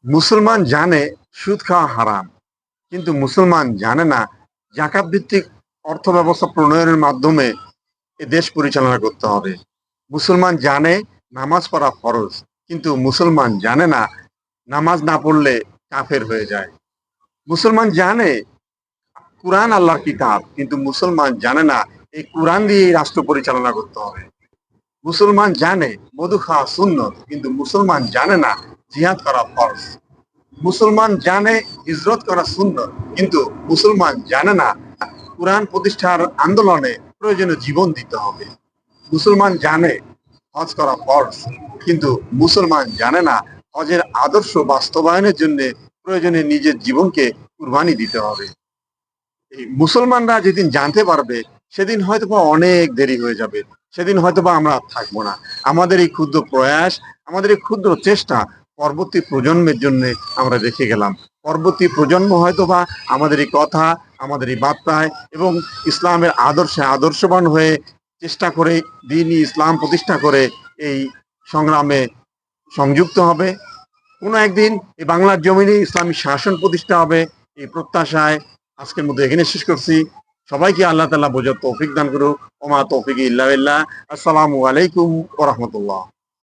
মুসলমান জানে সুদ খাওয়া হারাম, কিন্তু মুসলমান জানে না জাকাত ভিত্তিক অর্থ ব্যবস্থা প্রণয়নের মাধ্যমে এ দেশ পরিচালনা করতে হবে। মুসলমান জানে নামাজ পড়া ফরজ, কিন্তু মুসলমান জানে না নামাজ না পড়লে কাফের হয়ে যায়। মুসলমান জানে কুরআন আল্লাহর কিতাব, কিন্তু মুসলমান জানে না এই কুরআন দিয়ে রাষ্ট্র পরিচালনা করতে হবে। মুসলমান জানে মধু খাওয়া সুন্নত, কিন্তু মুসলমান জানে না জিহাদ করা ফরজ। মুসলমান জানে হিজরত করা সুন্নত, কিন্তু মুসলমান জানে না কুরআন প্রতিষ্ঠার আন্দোলনে প্রয়োজনীয় জীবন দিতে হবে। মুসলমান জানে হজ করা ফরজ, কিন্তু মুসলমান জানে না হজের আদর্শ বাস্তবায়নের জন্য প্রয়োজনে নিজের জীবনকে কুরবানি দিতে হবে। এই মুসলমানরা যেদিন জানতে পারবে সেদিন হয়তোবা অনেক দেরি হয়ে যাবে, সেদিন হয়তোবা আমরা আর থাকবো না। আমাদের এই ক্ষুদ্র প্রয়াস, আমাদের এই ক্ষুদ্র চেষ্টা পরবর্তী প্রজন্মের জন্য আমরা রেখে গেলাম। পরবর্তী প্রজন্ম হয়তোবা আমাদের এই কথা, আমাদের এই বার্তায় এবং ইসলামের আদর্শে আদর্শবান হয়ে চেষ্টা করে দিনই ইসলাম প্রতিষ্ঠা করে এই সংগ্রামে সংযুক্ত হবে। কোনো একদিন এই বাংলার জমিনে ইসলামী শাসন প্রতিষ্ঠা হবে, এই প্রত্যাশায় আজকের মধ্যে এখানে শেষ করছি। সবাইকে আল্লাহ তাআলা বোঝার তৌফিক দান করুক। ওমা তৌফিক ইল্লা বিল্লাহ। আসসালামু আলাইকুম ওয়া রাহমাতুল্লাহ।